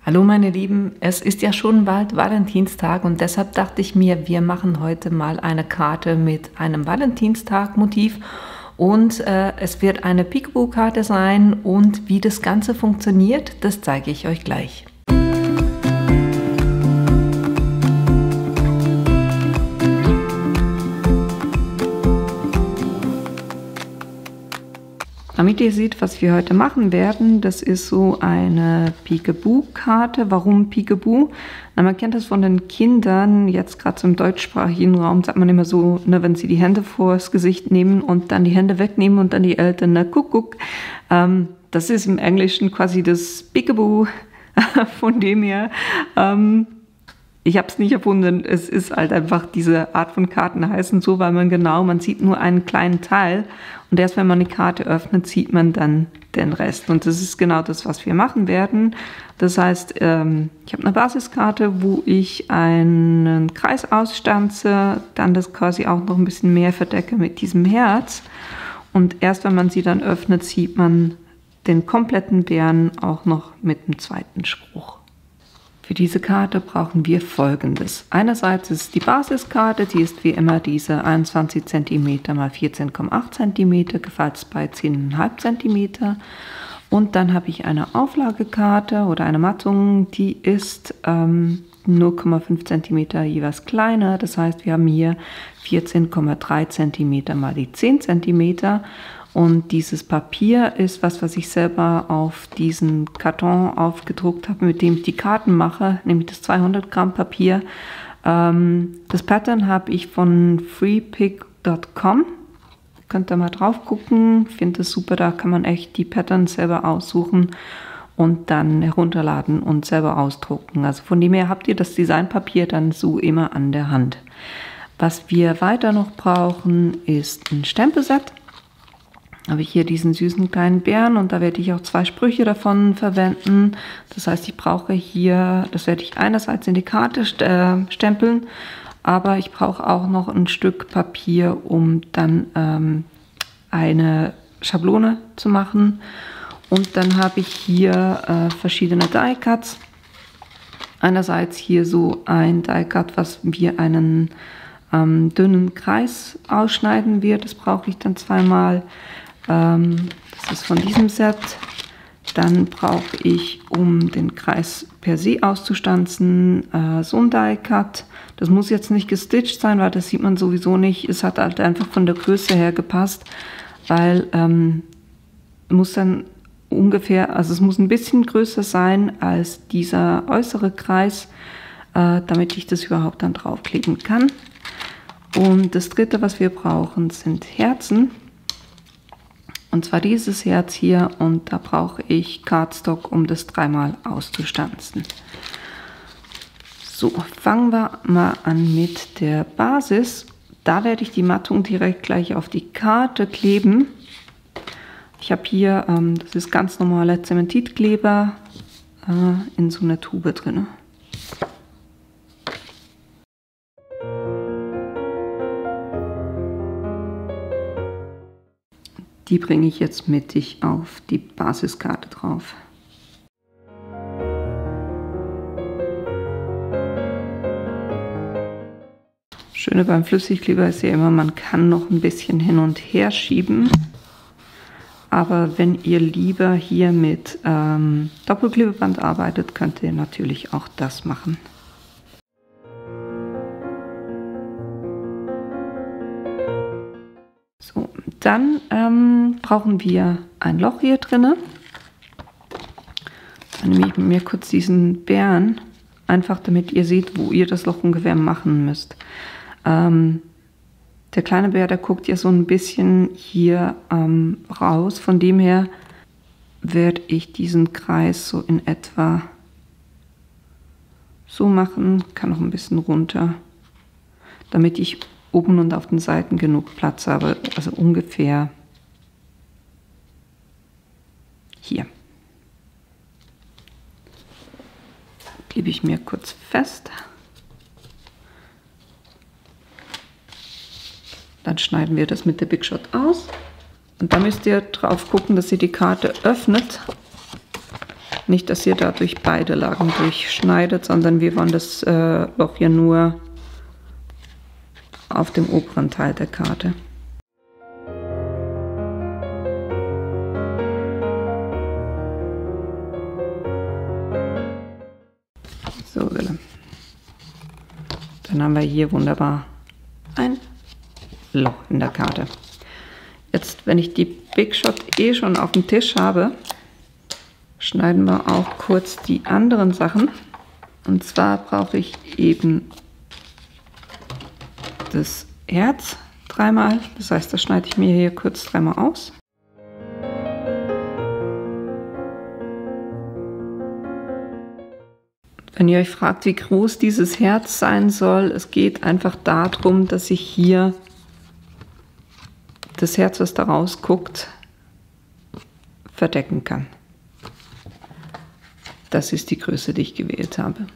Hallo meine Lieben, es ist ja schon bald Valentinstag und deshalb dachte ich mir, wir machen heute mal eine Karte mit einem Valentinstag-Motiv und es wird eine Peekaboo-Karte sein und wie das Ganze funktioniert, das zeige ich euch gleich. Damit ihr seht, was wir heute machen werden, das ist so eine Peekaboo-Karte. Warum Peekaboo? Na, man kennt das von den Kindern, jetzt gerade so im deutschsprachigen Raum sagt man immer so, ne, wenn sie die Hände vors Gesicht nehmen und dann die Hände wegnehmen und dann die Eltern, na, guck, guck. Das ist im Englischen quasi das Peekaboo, von dem her. Ich habe es nicht erfunden, es ist halt einfach, diese Art von Karten heißen so, weil man sieht nur einen kleinen Teil und erst wenn man die Karte öffnet, sieht man dann den Rest. Und das ist genau das, was wir machen werden. Das heißt, ich habe eine Basiskarte, wo ich einen Kreis ausstanze, dann das quasi auch noch ein bisschen mehr verdecke mit diesem Herz. Und erst wenn man sie dann öffnet, sieht man den kompletten Bären auch noch mit dem zweiten Spruch. Für diese Karte brauchen wir Folgendes. Einerseits ist die Basiskarte, die ist wie immer diese 21 cm x 14,8 cm, gefalzt bei 10,5 cm. Und dann habe ich eine Auflagekarte oder eine Mattung, die ist 0,5 cm jeweils kleiner. Das heißt, wir haben hier 14,3 cm mal die 10 cm. Und dieses Papier ist was ich selber auf diesen Karton aufgedruckt habe, mit dem ich die Karten mache, nämlich das 200 Gramm Papier. Das Pattern habe ich von freepik.com. Könnt ihr mal drauf gucken. Ich finde das super, da kann man echt die Patterns selber aussuchen und dann herunterladen und selber ausdrucken. Also von dem her habt ihr das Designpapier dann so immer an der Hand. Was wir weiter noch brauchen, ist ein Stempelset. Habe ich hier diesen süßen kleinen Bären und da werde ich auch 2 Sprüche davon verwenden. Das heißt, ich brauche hier, das werde ich einerseits in die Karte stempeln, aber ich brauche auch noch ein Stück Papier, um dann eine Schablone zu machen. Und dann habe ich hier verschiedene Die Cuts. Einerseits hier so ein Die Cut, was wir einen dünnen Kreis ausschneiden wird. Das brauche ich dann zweimal. Das ist von diesem Set. Dann brauche ich, um den Kreis per se auszustanzen, so ein Die Cut. Das muss jetzt nicht gestitcht sein, weil das sieht man sowieso nicht. Es hat halt einfach von der Größe her gepasst, weil muss dann ungefähr, also es muss ein bisschen größer sein als dieser äußere Kreis, damit ich das überhaupt dann draufkleben kann. Und das dritte, was wir brauchen, sind Herzen. Und zwar dieses Herz hier und da brauche ich Cardstock, um das 3-mal auszustanzen. So, fangen wir mal an mit der Basis. Da werde ich die Mattung direkt gleich auf die Karte kleben. Ich habe hier, das ist ganz normaler Zementitkleber in so einer Tube drin. Die bringe ich jetzt mittig auf die Basiskarte drauf. Schöne beim Flüssigkleber ist ja immer, man kann noch ein bisschen hin und her schieben. Aber wenn ihr lieber hier mit Doppelklebeband arbeitet, könnt ihr natürlich auch das machen. So, dann brauchen wir ein Loch hier drinne. Dann nehme ich mir kurz diesen Bären, einfach damit ihr seht, wo ihr das Loch ungefähr machen müsst. Der kleine Bär, der guckt ja so ein bisschen hier raus. Von dem her werde ich diesen Kreis so in etwa so machen, kann noch ein bisschen runter, damit ich oben und auf den Seiten genug Platz habe, also ungefähr hier. Klebe ich mir kurz fest. Dann schneiden wir das mit der Big Shot aus. Und da müsst ihr drauf gucken, dass ihr die Karte öffnet Nicht, dass ihr dadurch beide Lagen durchschneidet, sondern wir wollen das Loch ja nur auf dem oberen Teil der Karte. So, dann haben wir hier wunderbar ein Loch in der Karte. Jetzt, wenn ich die Big Shot schon auf dem Tisch habe, schneiden wir auch kurz die anderen Sachen. Und zwar brauche ich eben das Herz dreimal. Das heißt, das schneide ich mir hier kurz dreimal aus. Wenn ihr euch fragt, wie groß dieses Herz sein soll, es geht einfach darum, dass ich hier das Herz, was da rausguckt, verdecken kann. Das ist die Größe, die ich gewählt habe.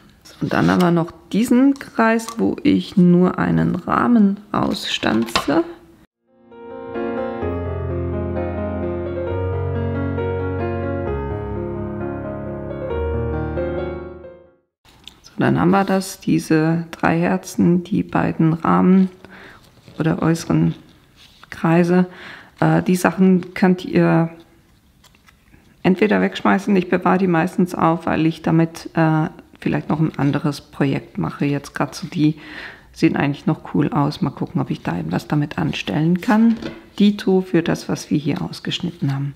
Und dann haben wir noch diesen Kreis, wo ich nur einen Rahmen ausstanze. So, dann haben wir das, diese 3 Herzen, die beiden Rahmen oder äußeren Kreise. Die Sachen könnt ihr entweder wegschmeißen, ich bewahre die meistens auf, weil ich damit vielleicht noch ein anderes Projekt mache. Jetzt gerade so die sehen eigentlich noch cool aus. Mal gucken, ob ich da etwas damit anstellen kann. Dito für das, was wir hier ausgeschnitten haben.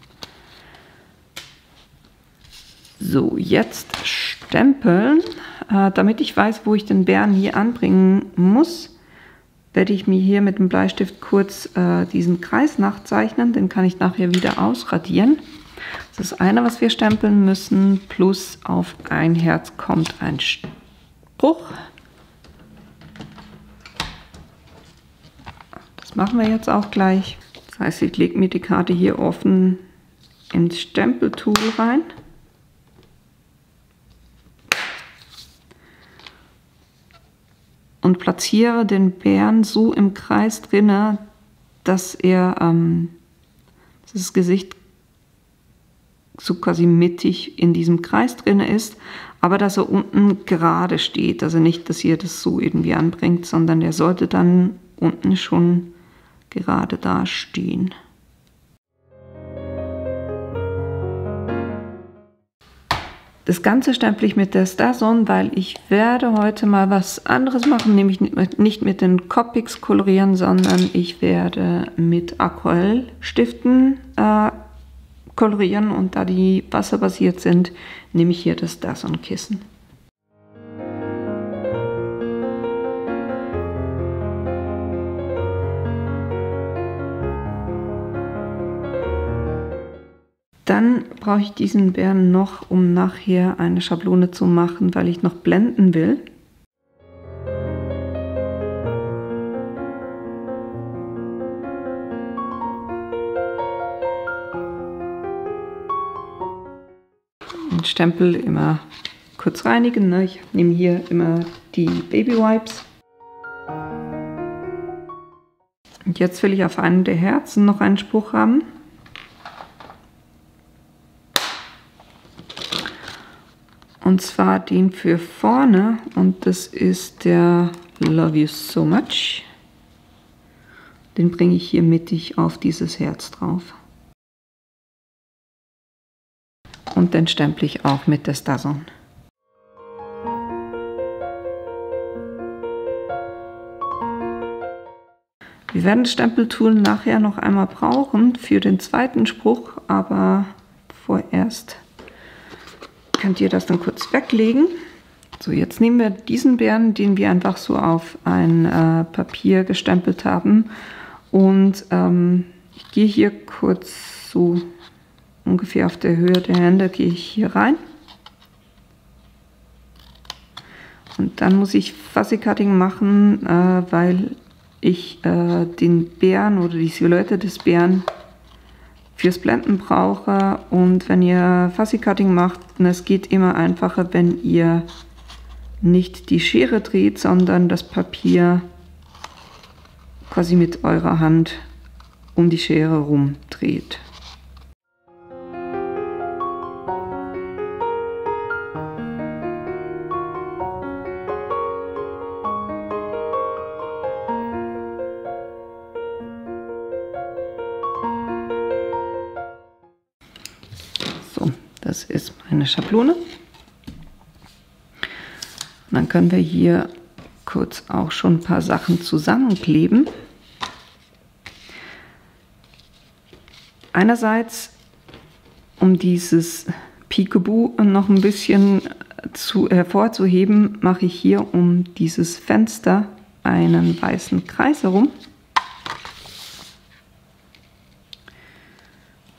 So, jetzt stempeln. Damit ich weiß, wo ich den Bären hier anbringen muss, werde ich mir hier mit dem Bleistift kurz diesen Kreis nachzeichnen. Den kann ich nachher wieder ausradieren. Das ist eine, was wir stempeln müssen, plus auf ein Herz kommt ein Spruch. Das machen wir jetzt auch gleich. Das heißt, ich lege mir die Karte hier offen ins Stempeltool rein. Und platziere den Bären so im Kreis drinne, dass er das Gesicht so quasi mittig in diesem Kreis drin ist, aber dass er unten gerade steht. Also nicht, dass ihr das so irgendwie anbringt, sondern der sollte dann unten schon gerade da stehen. Das Ganze stemple ich mit der StarZone, weil ich werde heute mal was anderes machen, nämlich nicht mit den Copics kolorieren, sondern ich werde mit Aquarellstiften kolorieren, und da die wasserbasiert sind, nehme ich hier das StarZone-Kissen. Dann brauche ich diesen Bären noch, um nachher eine Schablone zu machen, weil ich noch blenden will. Und Stempel immer kurz reinigen. Ne? Ich nehme hier immer die Baby Wipes. Und jetzt will ich auf einem der Herzen noch einen Spruch haben. Und zwar den für vorne, und das ist der Love You So Much. Den bringe ich hier mittig auf dieses Herz drauf. Und den stemple ich auch mit der StarZone. Wir werden das Stempeltool nachher noch einmal brauchen für den zweiten Spruch, aber vorerst könnt ihr das dann kurz weglegen. So, jetzt nehmen wir diesen Bären, den wir einfach so auf ein Papier gestempelt haben, und ich gehe hier kurz so ungefähr auf der Höhe der Hände, gehe ich hier rein. Und dann muss ich Fuzzy Cutting machen, weil ich den Bären oder die Silhouette des Bären fürs Blenden brauche. Und wenn ihr Fuzzy Cutting macht, es geht immer einfacher, wenn ihr nicht die Schere dreht, sondern das Papier quasi mit eurer Hand um die Schere rum dreht. eine Schablone. Und dann können wir hier kurz auch schon ein paar Sachen zusammenkleben. Einerseits, um dieses Peekaboo noch ein bisschen hervorzuheben, mache ich hier um dieses Fenster einen weißen Kreis herum.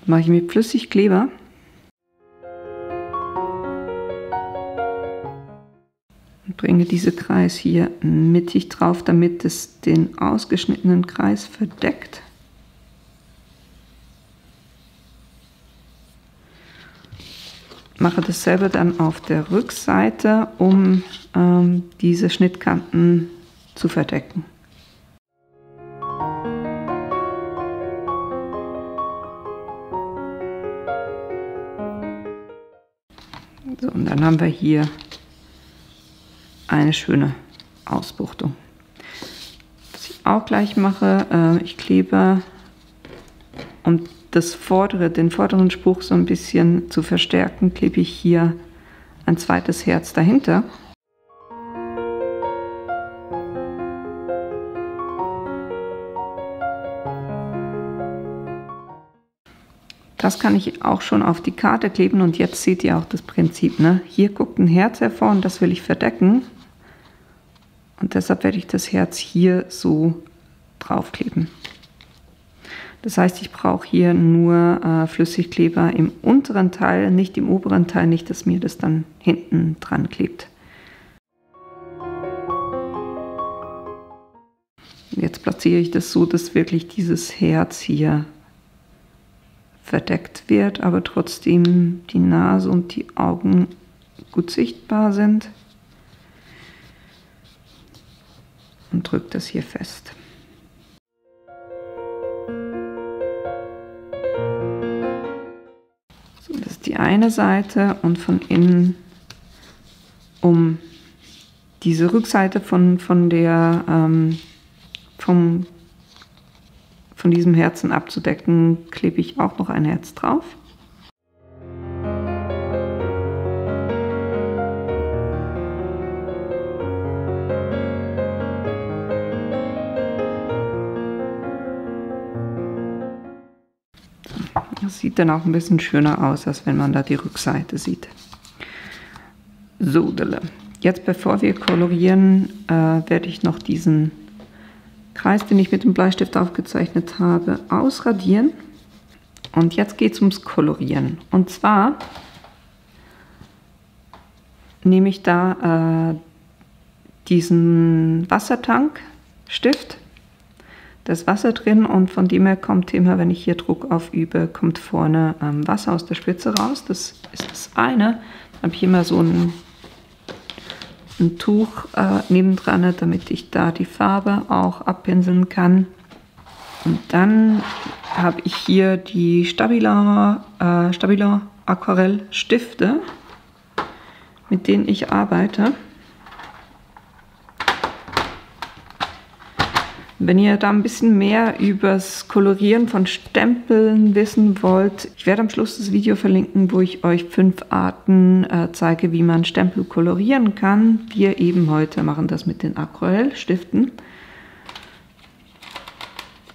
Mache ich mit Flüssigkleber. Und bringe diesen Kreis hier mittig drauf, damit es den ausgeschnittenen Kreis verdeckt. Mache dasselbe dann auf der Rückseite, um diese Schnittkanten zu verdecken. So, und dann haben wir hier eine schöne Ausbuchtung. Was ich auch gleich mache, ich klebe, um den vorderen Spruch so ein bisschen zu verstärken, klebe ich hier ein zweites Herz dahinter. Das kann ich auch schon auf die Karte kleben und jetzt seht ihr auch das Prinzip. Ne? Hier guckt ein Herz hervor und das will ich verdecken. Und deshalb werde ich das Herz hier so draufkleben. Das heißt, ich brauche hier nur Flüssigkleber im unteren Teil, nicht im oberen Teil, nicht, dass mir das dann hinten dran klebt. Jetzt platziere ich das so, dass wirklich dieses Herz hier verdeckt wird, aber trotzdem die Nase und die Augen gut sichtbar sind. Und drücke das hier fest. So, das ist die eine Seite und von innen, um diese Rückseite von diesem Herzen abzudecken, klebe ich auch noch ein Herz drauf. Das sieht dann auch ein bisschen schöner aus, als wenn man da die Rückseite sieht. So, jetzt bevor wir kolorieren, werde ich noch diesen Kreis, den ich mit dem Bleistift aufgezeichnet habe, ausradieren. Und jetzt geht es ums Kolorieren. Und zwar nehme ich da diesen Wassertankstift. Da ist Wasser drin und von dem her kommt immer, wenn ich hier Druck aufübe, kommt vorne Wasser aus der Spitze raus. Das ist das eine. Dann habe ich immer so ein Tuch nebendran, damit ich da die Farbe auch abpinseln kann. Und dann habe ich hier die Stabilo Aquarellstifte, mit denen ich arbeite. Wenn ihr da ein bisschen mehr übers Kolorieren von Stempeln wissen wollt, ich werde am Schluss das Video verlinken, wo ich euch 5 Arten zeige, wie man Stempel kolorieren kann. Wir eben heute machen das mit den Aquarellstiften.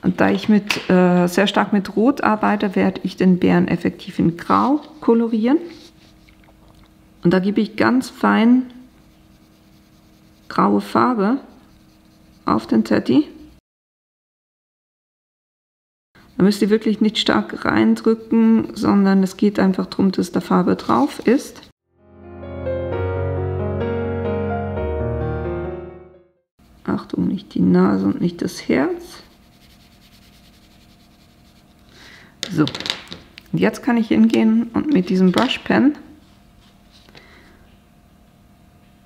Und da ich sehr stark mit Rot arbeite, werde ich den Bären effektiv in Grau kolorieren. Und da gebe ich ganz fein graue Farbe auf den Teddy. Da müsst ihr wirklich nicht stark reindrücken, sondern es geht einfach darum, dass da Farbe drauf ist. Achtung, nicht die Nase und nicht das Herz. So, und jetzt kann ich hingehen und mit diesem Brush Pen,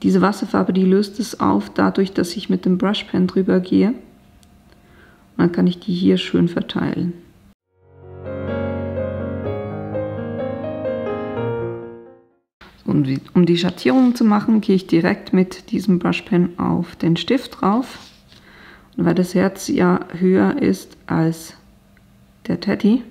diese Wasserfarbe, die löst es auf, dadurch, dass ich mit dem Brush Pen drüber gehe. Und dann kann ich die hier schön verteilen. Um die Schattierung zu machen, gehe ich direkt mit diesem Brush Pen auf den Stift drauf. Und weil das Herz ja höher ist als der Teddy,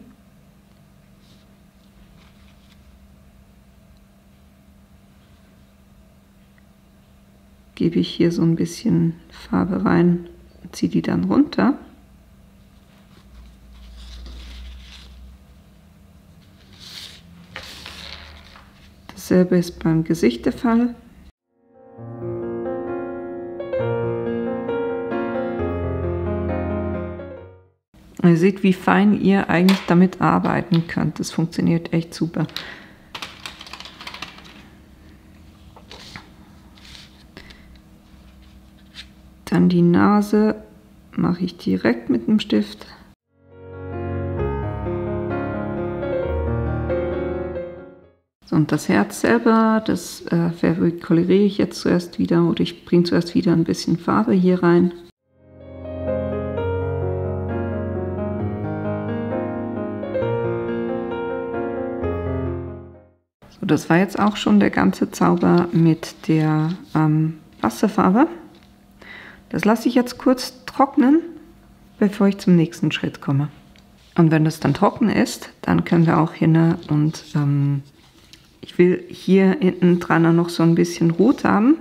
gebe ich hier so ein bisschen Farbe rein und ziehe die dann runter. Dasselbe ist beim Gesicht der Fall. Ihr seht, wie fein ihr eigentlich damit arbeiten könnt. Das funktioniert echt super. Dann die Nase mache ich direkt mit dem Stift. So, und das Herz selber, das verkoloriere ich jetzt zuerst wieder, oder ich bringe zuerst wieder ein bisschen Farbe hier rein. So, das war jetzt auch schon der ganze Zauber mit der Wasserfarbe. Das lasse ich jetzt kurz trocknen, bevor ich zum nächsten Schritt komme. Und wenn das dann trocken ist, dann können wir auch hin und ich will hier hinten dran noch so ein bisschen Rot haben.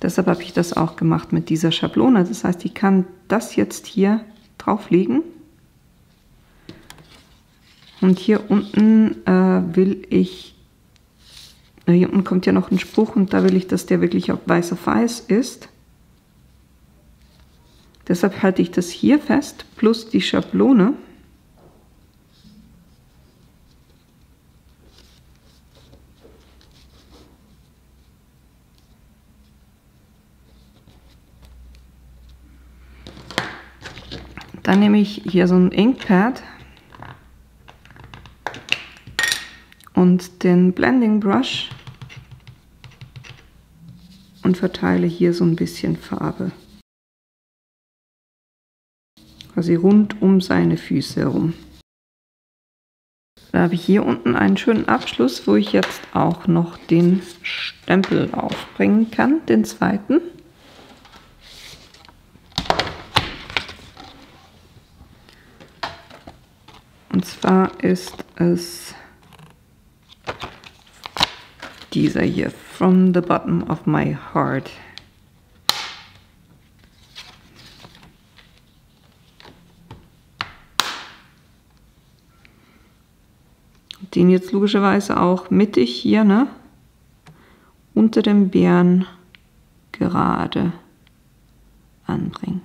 Deshalb habe ich das auch gemacht mit dieser Schablone. Das heißt, ich kann das jetzt hier drauflegen. Und hier unten hier unten kommt ja noch ein Spruch und da will ich, dass der wirklich auf weiß auf weiß ist. Deshalb halte ich das hier fest, plus die Schablone. Dann nehme ich hier so ein Inkpad und den Blending Brush und verteile hier so ein bisschen Farbe. Quasi rund um seine Füße herum. Da habe ich hier unten einen schönen Abschluss, wo ich jetzt auch noch den Stempel aufbringen kann, den zweiten. Und zwar ist es dieser hier, From the Bottom of My Heart. Den jetzt logischerweise auch mittig hier, ne, unter dem Bären gerade anbringen.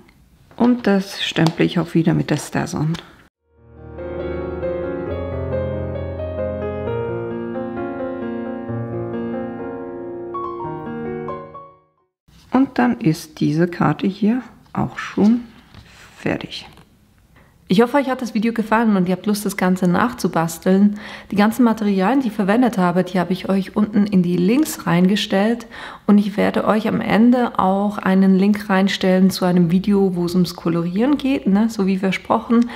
Und das stemple ich auch wieder mit der STAS-On. Und dann ist diese Karte hier auch schon fertig. Ich hoffe, euch hat das Video gefallen und ihr habt Lust, das Ganze nachzubasteln. Die ganzen Materialien, die ich verwendet habe, die habe ich euch unten in die Links reingestellt. Und ich werde euch am Ende auch einen Link reinstellen zu einem Video, wo es ums Kolorieren geht, ne? So wie versprochen.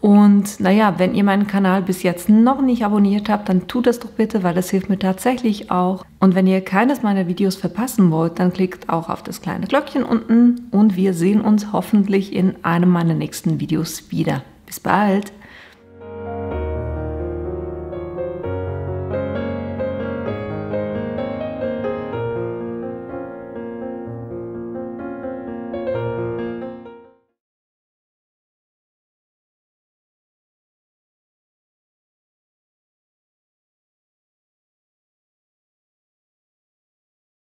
Und naja, wenn ihr meinen Kanal bis jetzt noch nicht abonniert habt, dann tut das doch bitte, weil das hilft mir tatsächlich auch. Und wenn ihr keines meiner Videos verpassen wollt, dann klickt auch auf das kleine Glöckchen unten und wir sehen uns hoffentlich in einem meiner nächsten Videos wieder. Bis bald!